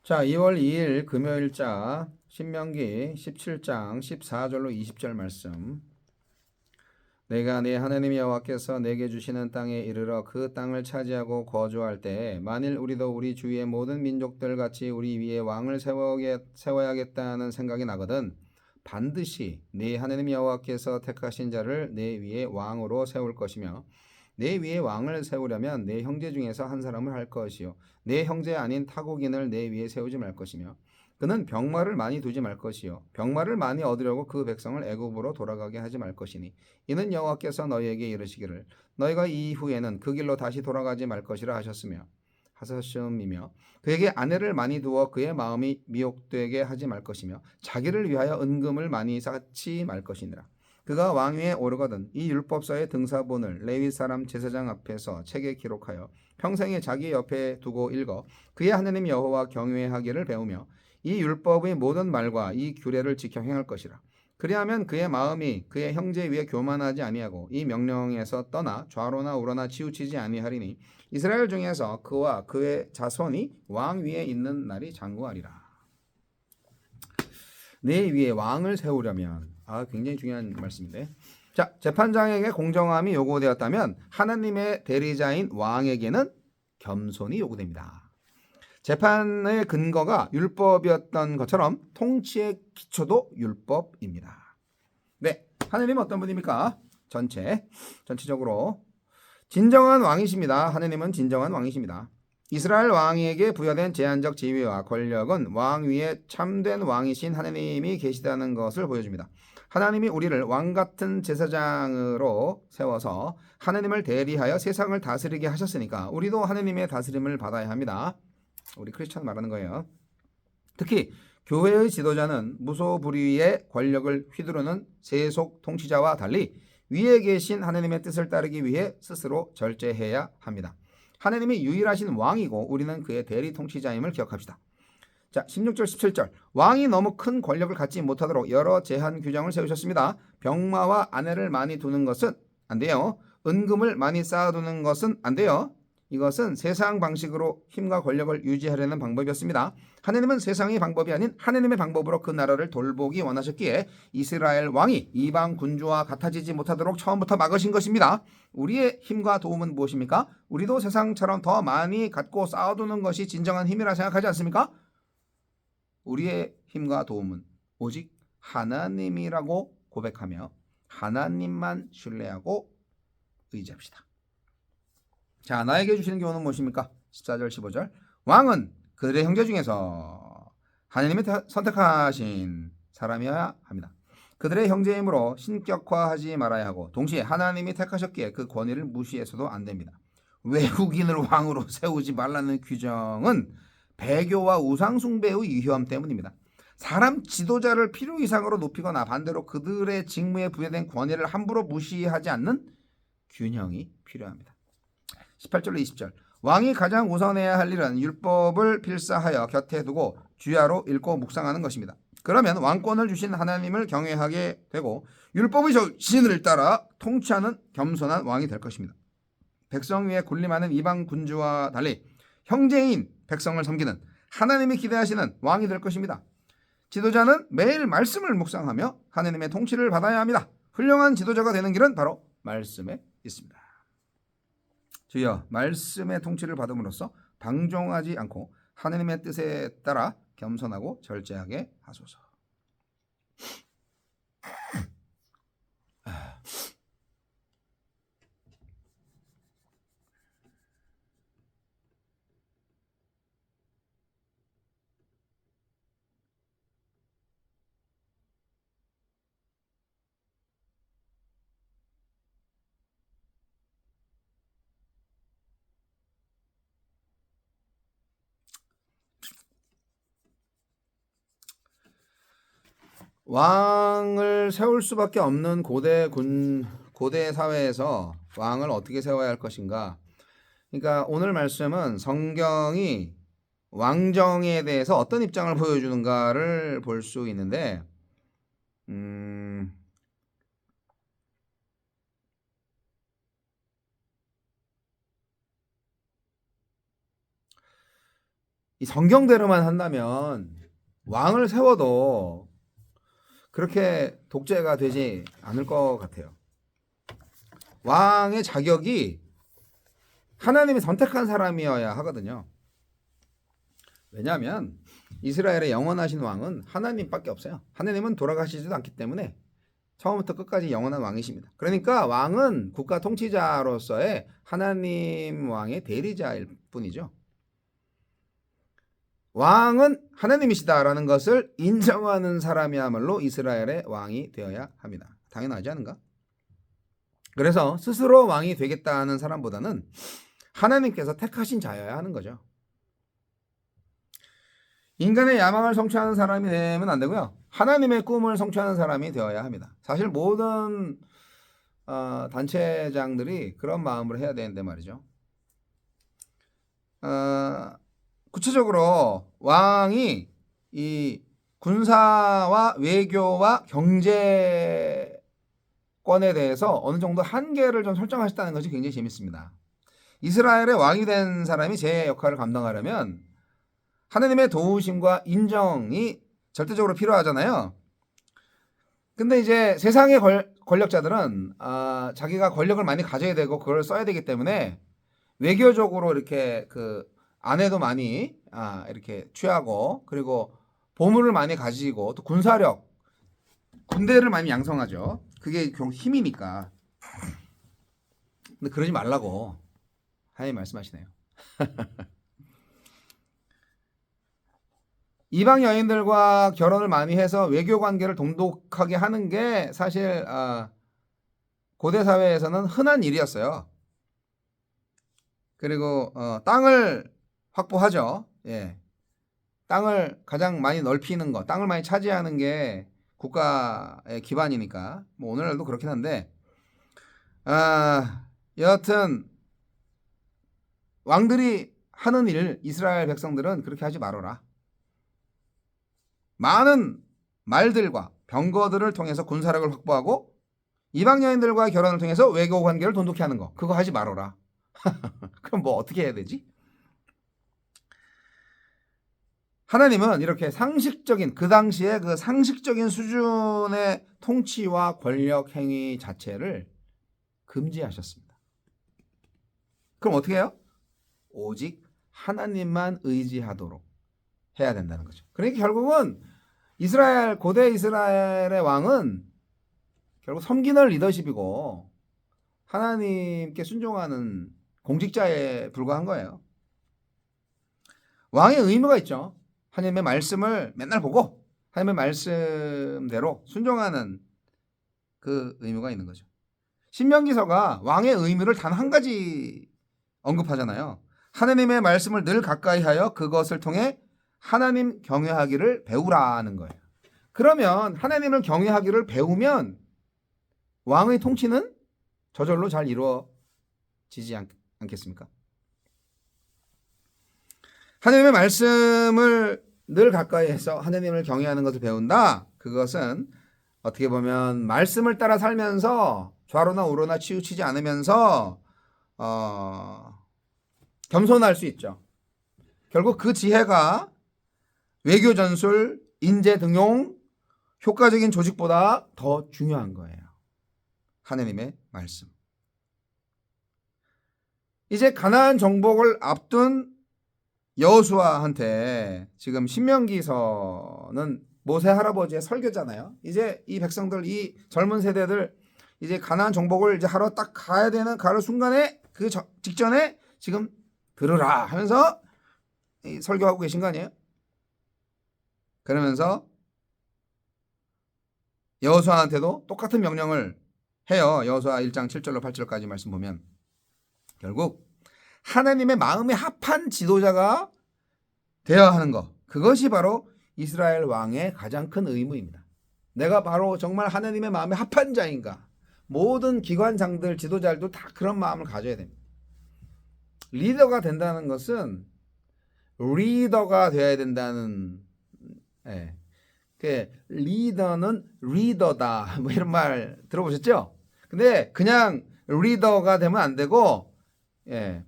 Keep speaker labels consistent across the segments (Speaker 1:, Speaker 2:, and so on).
Speaker 1: 자, 2월 2일 금요일자 신명기 17장 14절로 20절 말씀. 내가 네 하나님 여호와께서 내게 주시는 땅에 이르러 그 땅을 차지하고 거주할 때에 만일 우리도 우리 주위의 모든 민족들 같이 우리 위에 왕을 세워야겠다는 생각이 나거든 반드시 네 하나님 여호와께서 택하신 자를 내 위에 왕으로 세울 것이며 내 위에 왕을 세우려면 내 형제 중에서 한 사람을 할 것이요 내 형제 아닌 타국인을 내 위에 세우지 말 것이며 그는 병마를 많이 두지 말 것이요 병마를 많이 얻으려고 그 백성을 애굽으로 돌아가게 하지 말 것이니 이는 여호와께서 너희에게 이르시기를 너희가 이후에는 그 길로 다시 돌아가지 말 것이라 하셨음이며 그에게 아내를 많이 두어 그의 마음이 미혹되게 하지 말 것이며 자기를 위하여 은금을 많이 쌓지 말 것이니라. 그가 왕위에 오르거든 이 율법서의 등사본을 레위 사람 제사장 앞에서 책에 기록하여 평생에 자기 옆에 두고 읽어 그의 하나님 여호와 경외하기를 배우며 이 율법의 모든 말과 이 규례를 지켜 행할 것이라. 그리하면 그의 마음이 그의 형제 위에 교만하지 아니하고 이 명령에서 떠나 좌로나 우로나 치우치지 아니하리니 이스라엘 중에서 그와 그의 자손이 왕 위에 있는 날이 장구하리라. 내 위에 왕을 세우려면 굉장히 중요한 말씀인데 자, 재판장에게 공정함이 요구되었다면 하나님의 대리자인 왕에게는 겸손이 요구됩니다. 재판의 근거가 율법이었던 것처럼 통치의 기초도 율법입니다. 네, 하느님은 어떤 분입니까? 전체적으로 진정한 왕이십니다. 하느님은 진정한 왕이십니다. 이스라엘 왕에게 부여된 제한적 지위와 권력은 왕 위에 참된 왕이신 하느님이 계시다는 것을 보여줍니다. 하나님이 우리를 왕 같은 제사장으로 세워서 하느님을 대리하여 세상을 다스리게 하셨으니까 우리도 하느님의 다스림을 받아야 합니다. 우리 크리스천 말하는 거예요. 특히 교회의 지도자는 무소불위의 권력을 휘두르는 세속 통치자와 달리 위에 계신 하나님의 뜻을 따르기 위해 스스로 절제해야 합니다. 하나님이 유일하신 왕이고 우리는 그의 대리 통치자임을 기억합시다. 자, 16절 17절 왕이 너무 큰 권력을 갖지 못하도록 여러 제한 규정을 세우셨습니다. 병마와 아내를 많이 두는 것은 안 돼요. 은금을 많이 쌓아두는 것은 안 돼요. 이것은 세상 방식으로 힘과 권력을 유지하려는 방법이었습니다. 하느님은 세상의 방법이 아닌 하느님의 방법으로 그 나라를 돌보기 원하셨기에 이스라엘 왕이 이방 군주와 같아지지 못하도록 처음부터 막으신 것입니다. 우리의 힘과 도움은 무엇입니까? 우리도 세상처럼 더 많이 갖고 쌓아두는 것이 진정한 힘이라 생각하지 않습니까? 우리의 힘과 도움은 오직 하나님이라고 고백하며 하나님만 신뢰하고 의지합시다. 자, 나에게 주시는 교훈은 무엇입니까? 14절 15절 왕은 그들의 형제 중에서 하나님이 선택하신 사람이어야 합니다. 그들의 형제이므로 신격화하지 말아야 하고 동시에 하나님이 택하셨기에 그 권위를 무시해서도 안 됩니다. 외국인을 왕으로 세우지 말라는 규정은 배교와 우상숭배의 유효함 때문입니다. 사람 지도자를 필요 이상으로 높이거나 반대로 그들의 직무에 부여된 권위를 함부로 무시하지 않는 균형이 필요합니다. 18절로 20절 왕이 가장 우선해야 할 일은 율법을 필사하여 곁에 두고 주야로 읽고 묵상하는 것입니다. 그러면 왕권을 주신 하나님을 경외하게 되고 율법의 진리를 따라 통치하는 겸손한 왕이 될 것입니다. 백성 위에 군림하는 이방 군주와 달리 형제인 백성을 섬기는 하나님이 기대하시는 왕이 될 것입니다. 지도자는 매일 말씀을 묵상하며 하나님의 통치를 받아야 합니다. 훌륭한 지도자가 되는 길은 바로 말씀에 있습니다. 주여, 말씀의 통치를 받음으로써 방종하지 않고 하나님의 뜻에 따라 겸손하고 절제하게 하소서. 왕을 세울 수밖에 없는 고대 사회에서 왕을 어떻게 세워야 할 것인가? 그러니까 오늘 말씀은 성경이 왕정에 대해서 어떤 입장을 보여주는가를 볼 수 있는데, 이 성경대로만 한다면 왕을 세워도 그렇게 독재가 되지 않을 것 같아요. 왕의 자격이 하나님이 선택한 사람이어야 하거든요. 왜냐하면 이스라엘의 영원하신 왕은 하나님밖에 없어요. 하나님은 돌아가시지도 않기 때문에 처음부터 끝까지 영원한 왕이십니다. 그러니까 왕은 국가 통치자로서의 하나님 왕의 대리자일 뿐이죠. 왕은 하나님이시다라는 것을 인정하는 사람이야말로 이스라엘의 왕이 되어야 합니다. 당연하지 않은가? 그래서 스스로 왕이 되겠다는 사람보다는 하나님께서 택하신 자여야 하는 거죠. 인간의 야망을 성취하는 사람이 되면 안 되고요. 하나님의 꿈을 성취하는 사람이 되어야 합니다. 사실 모든 단체장들이 그런 마음으로 해야 되는데 말이죠. 구체적으로 왕이 이 군사와 외교와 경제권에 대해서 어느 정도 한계를 좀 설정하셨다는 것이 굉장히 재밌습니다. 이스라엘의 왕이 된 사람이 제 역할을 감당하려면 하나님의 도우심과 인정이 절대적으로 필요하잖아요. 근데 이제 세상의 권력자들은 자기가 권력을 많이 가져야 되고 그걸 써야 되기 때문에 외교적으로 이렇게 그 안에도 많이 이렇게 취하고 그리고 보물을 많이 가지고 또 군사력, 군대를 많이 양성하죠. 그게 결국 힘이니까. 근데 그러지 말라고 하나님 말씀하시네요. 이방 여인들과 결혼을 많이 해서 외교 관계를 돈독하게 하는 게 사실 고대 사회에서는 흔한 일이었어요. 그리고 땅을 확보하죠. 예. 땅을 가장 많이 넓히는 거, 땅을 많이 차지하는 게 국가의 기반이니까. 뭐 오늘날도 그렇긴 한데, 여하튼 왕들이 하는 일, 이스라엘 백성들은 그렇게 하지 말아라. 많은 말들과 병거들을 통해서 군사력을 확보하고 이방 여인들과 결혼을 통해서 외교 관계를 돈독히 하는 거, 그거 하지 말아라. 그럼 뭐 어떻게 해야 되지? 하나님은 이렇게 상식적인, 그 당시에 그 상식적인 수준의 통치와 권력 행위 자체를 금지하셨습니다. 그럼 어떻게 해요? 오직 하나님만 의지하도록 해야 된다는 거죠. 그러니까 결국은 고대 이스라엘의 왕은 결국 섬기는 리더십이고 하나님께 순종하는 공직자에 불과한 거예요. 왕의 의무가 있죠. 하나님의 말씀을 맨날 보고 하나님의 말씀대로 순종하는 그 의무가 있는 거죠. 신명기서가 왕의 의무를 단 한 가지 언급하잖아요. 하나님의 말씀을 늘 가까이 하여 그것을 통해 하나님 경외하기를 배우라는 거예요. 그러면 하나님을 경외하기를 배우면 왕의 통치는 저절로 잘 이루어지지 않겠습니까? 하나님의 말씀을 늘 가까이 해서 하나님을 경외하는 것을 배운다. 그것은 어떻게 보면 말씀을 따라 살면서 좌로나 우로나 치우치지 않으면서 겸손할 수 있죠. 결국 그 지혜가 외교 전술, 인재 등용, 효과적인 조직보다 더 중요한 거예요. 하나님의 말씀. 이제 가나안 정복을 앞둔 여호수아한테 지금 신명기서는 모세 할아버지의 설교잖아요. 이제 이 백성들, 이 젊은 세대들 이제 가나안 정복을 이제 하러 딱 가야 되는 가는 순간에 그 직전에 지금 들으라 하면서 설교하고 계신 거 아니에요? 그러면서 여호수아한테도 똑같은 명령을 해요. 여호수아 1장 7절로 8절까지 말씀 보면 결국 하나님의 마음에 합한 지도자가 되어야 하는 것, 그것이 바로 이스라엘 왕의 가장 큰 의무입니다. 내가 바로 정말 하나님의 마음에 합한 자인가? 모든 기관장들, 지도자들도 다 그런 마음을 가져야 됩니다. 리더가 된다는 것은 리더가 되어야 된다는, 그 리더는 리더다 뭐 이런 말 들어보셨죠? 근데 그냥 리더가 되면 안 되고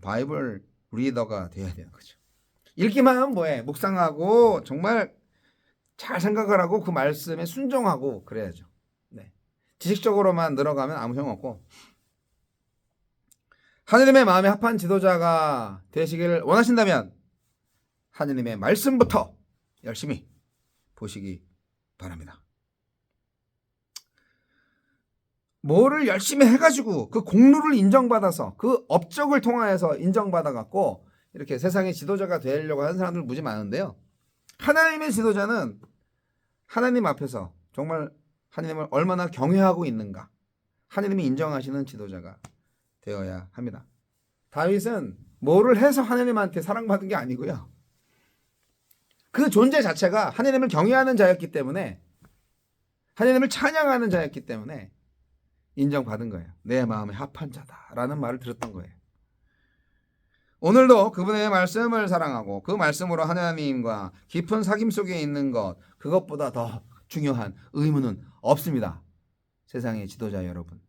Speaker 1: 바이블 리더가 되어야 되는 거죠. 읽기만 하면 뭐해? 묵상하고 정말 잘 생각을 하고 그 말씀에 순종하고 그래야죠. 네. 지식적으로만 늘어가면 아무 소용없고 하느님의 마음에 합한 지도자가 되시기를 원하신다면 하느님의 말씀부터 열심히 보시기 바랍니다. 뭐를 열심히 해가지고 그 공로를 인정받아서 그 업적을 통하여서 인정받아갖고 이렇게 세상의 지도자가 되려고 하는 사람들 무지 많은데요. 하나님의 지도자는 하나님 앞에서 정말 하나님을 얼마나 경외하고 있는가, 하나님이 인정하시는 지도자가 되어야 합니다. 다윗은 뭐를 해서 하나님한테 사랑받은 게 아니고요. 그 존재 자체가 하나님을 경외하는 자였기 때문에, 하나님을 찬양하는 자였기 때문에 인정받은 거예요. 내 마음에 합한 자다라는 말을 들었던 거예요. 오늘도 그분의 말씀을 사랑하고 그 말씀으로 하나님과 깊은 사귐 속에 있는 것, 그것보다 더 중요한 의무는 없습니다. 세상의 지도자 여러분.